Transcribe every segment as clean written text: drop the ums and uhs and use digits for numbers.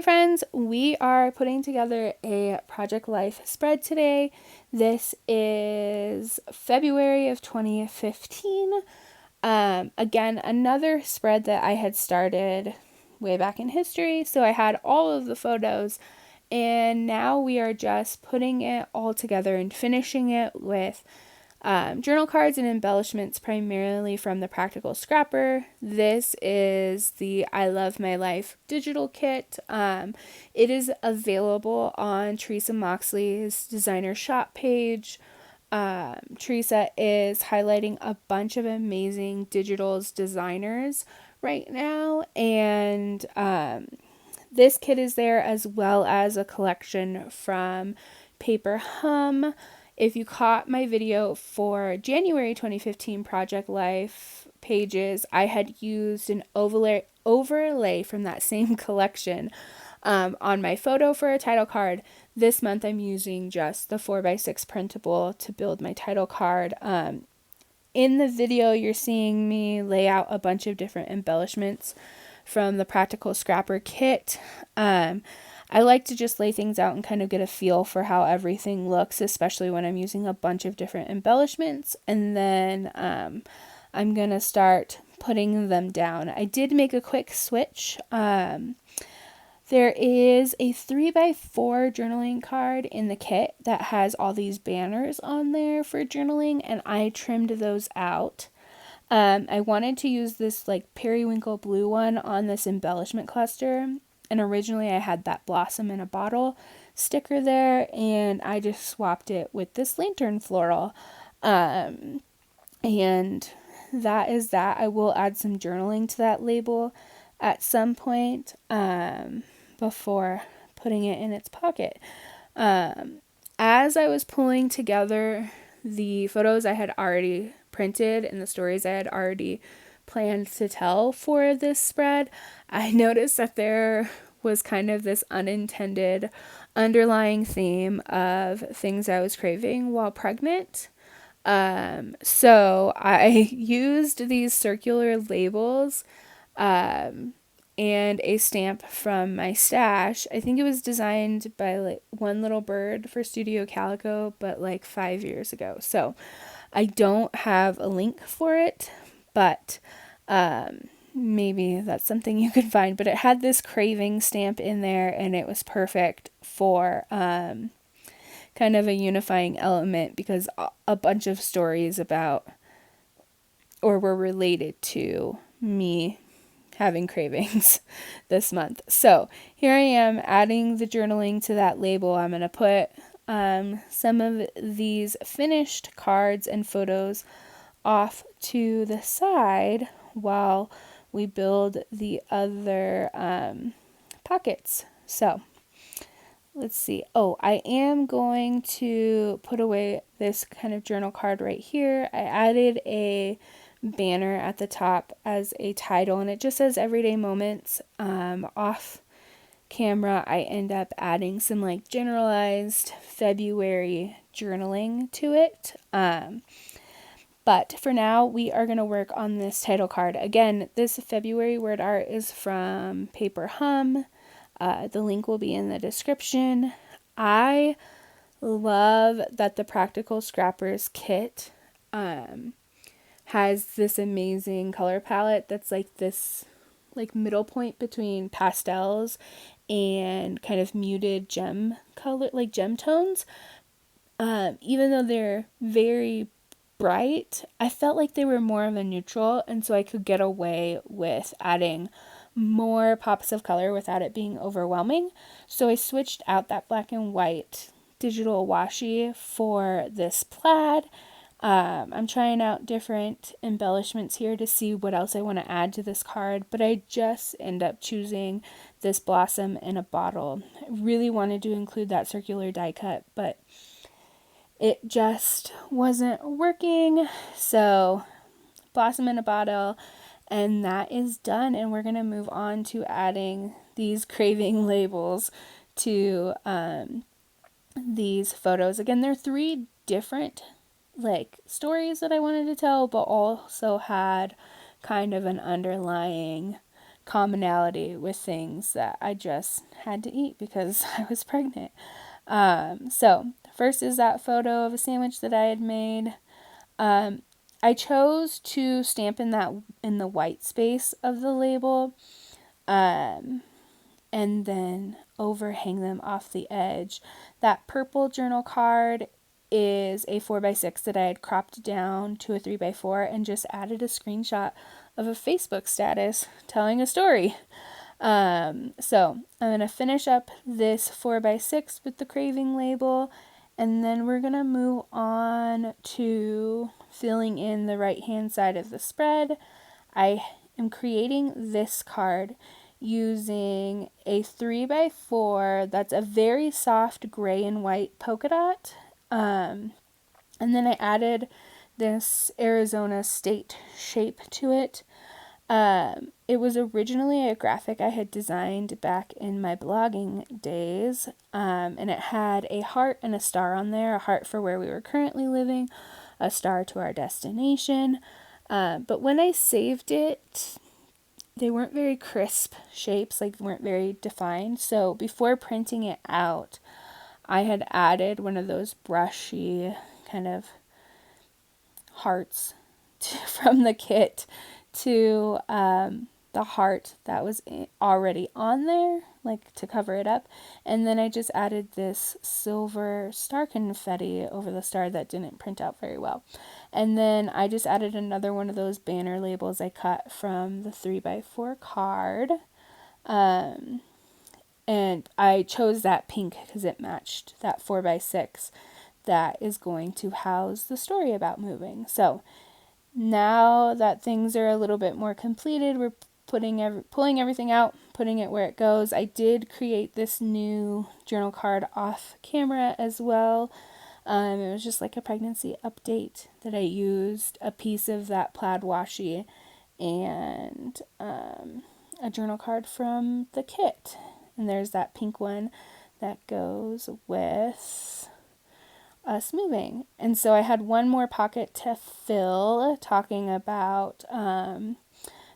Friends, we are putting together a Project Life spread today. This is February of 2015. Again, another spread that I had started way back in history. So I had all of the photos, and now we are just putting it all together and finishing it with journal cards and embellishments primarily from the Practical Scrapper. This is the I Love My Life digital kit. It is available on Teresa Moxley's designer shop page. Teresa is highlighting a bunch of amazing digitals designers right now, and this kit is there as well as a collection from Paper Hum. If you caught my video for January 2015 Project Life pages, I had used an overlay from that same collection on my photo for a title card. This month I'm using just the 4x6 printable to build my title card. In the video, you're seeing me lay out a bunch of different embellishments from the Practical Scrapper kit. I like to just lay things out and kind of get a feel for how everything looks, especially when I'm using a bunch of different embellishments. And then I'm going to start putting them down. I did make a quick switch. There is a 3x4 journaling card in the kit that has all these banners on there for journaling, and I trimmed those out. I wanted to use this like periwinkle blue one on this embellishment cluster, and originally I had that blossom in a bottle sticker there, and I just swapped it with this lantern floral. And that is that. I will add some journaling to that label at some point before putting it in its pocket. As I was pulling together the photos I had already printed and the stories I had already planned to tell for this spread, I noticed that there was kind of this unintended underlying theme of things I was craving while pregnant. So I used these circular labels and a stamp from my stash. I think it was designed by like One Little Bird for Studio Calico, but like 5 years ago. So I don't have a link for it, but maybe that's something you could find. But it had this craving stamp in there, and it was perfect for kind of a unifying element because a bunch of stories about or were related to me having cravings this month. So here I am adding the journaling to that label. I'm going to put some of these finished cards and photos off to the side while we build the other pockets. So let's see. Oh, I am going to put away this kind of journal card right here. I added a banner at the top as a title, and it just says Everyday Moments. Off camera, I end up adding some like generalized February journaling to it. But for now, we are going to work on this title card. Again, this February word art is from Paper Hum. The link will be in the description. I love that the Practical Scrappers kit has this amazing color palette that's like this like middle point between pastels and kind of muted gem color, like gem tones. Even though they're very bright, I felt like they were more of a neutral, and so I could get away with adding more pops of color without it being overwhelming. So I switched out that black and white digital washi for this plaid. I'm trying out different embellishments here to see what else I want to add to this card, but I just end up choosing this blossom in a bottle. I really wanted to include that circular die cut, but it just wasn't working. So blossom in a bottle, and that is done, and we're going to move on to adding these craving labels to these photos. Again, they're 3 different like stories that I wanted to tell, but also had kind of an underlying commonality with things that I just had to eat because I was pregnant. So first is that photo of a sandwich that I had made. I chose to stamp in the white space of the label, and then overhang them off the edge. That purple journal card is a 4x6 that I had cropped down to a 3x4 and just added a screenshot of a Facebook status telling a story. So I'm going to finish up this 4x6 with the craving label, and then we're going to move on to filling in the right hand side of the spread. I am creating this card using a 3x4 that's a very soft gray and white polka dot. And then I added this Arizona state shape to it. It was originally a graphic I had designed back in my blogging days, and it had a heart and a star on there, a heart for where we were currently living, a star to our destination. But when I saved it, they weren't very crisp shapes, like weren't very defined. So before printing it out, I had added one of those brushy kind of hearts from the kit to the heart that was already on there, like to cover it up. And then I just added this silver star confetti over the star that didn't print out very well. And then I just added another one of those banner labels I cut from the 3x4 card. And I chose that pink because it matched that 4x6 that is going to house the story about moving. So now that things are a little bit more completed, we're pulling everything out, putting it where it goes. I did create this new journal card off camera as well. It was just like a pregnancy update that I used a piece of that plaid washi and a journal card from the kit. And there's that pink one that goes with us moving. And so I had one more pocket to fill talking about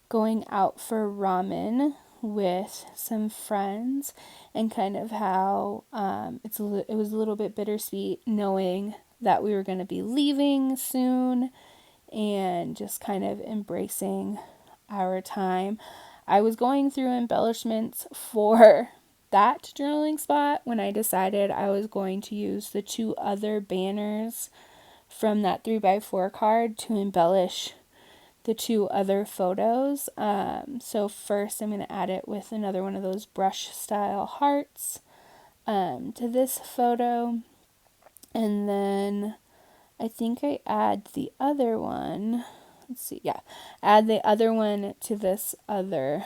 going out for ramen with some friends, and kind of how it was a little bit bittersweet knowing that we were going to be leaving soon and just kind of embracing our time. I was going through embellishments for that journaling spot when I decided I was going to use the two other banners from that 3x4 card to embellish the two other photos. So first I'm going to add it with another one of those brush style hearts to this photo, and then I think I add the other one. Add the other one to this other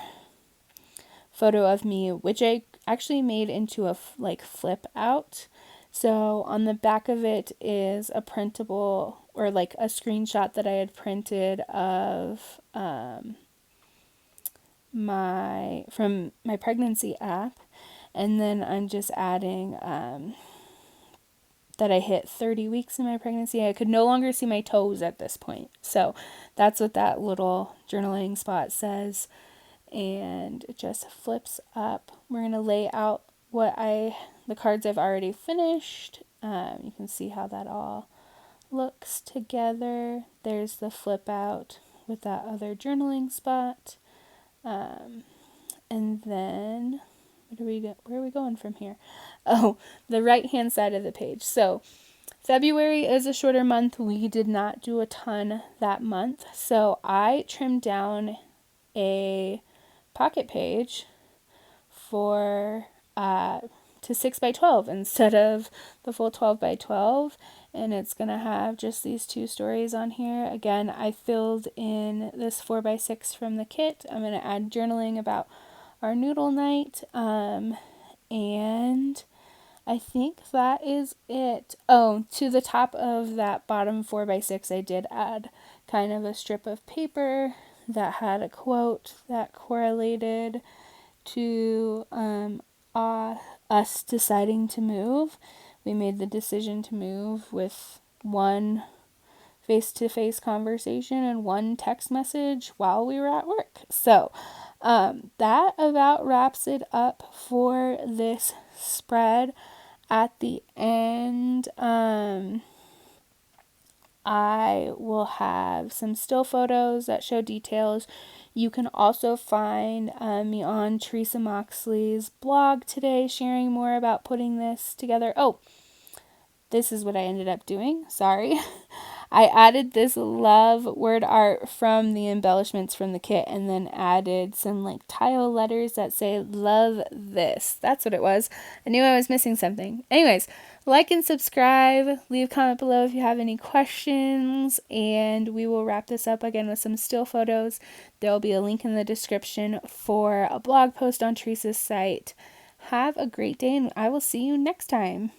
photo of me, which I actually made into a flip out. So on the back of it is a printable, or like a screenshot that I had printed of from my pregnancy app, and then I'm just adding that I hit 30 weeks in my pregnancy. I could no longer see my toes at this point. So that's what that little journaling spot says. And it just flips up. We're going to lay out the cards I've already finished. You can see how that all looks together. There's the flip out with that other journaling spot. And then where are we going from here? Oh, the right hand side of the page. So February is a shorter month. We did not do a ton that month. So I trimmed down a pocket page for to 6x12 instead of the full 12x12, and it's gonna have just these two stories on here. Again, I filled in this 4x6 from the kit. I'm gonna add journaling about our noodle night, and I think that is it. Oh, to the top of that bottom 4x6 I did add kind of a strip of paper that had a quote that correlated to us deciding to move. We made the decision to move with one face-to-face conversation and one text message while we were at work. So That about wraps it up for this spread. At the end, I will have some still photos that show details. You can also find me on Teresa Moxley's blog today, sharing more about putting this together. Oh, this is what I ended up doing. Sorry. I added this love word art from the embellishments from the kit and then added some like tile letters that say love this. That's what it was. I knew I was missing something. Anyways, like and subscribe. Leave a comment below if you have any questions, and we will wrap this up again with some still photos. There will be a link in the description for a blog post on Teresa's site. Have a great day, and I will see you next time.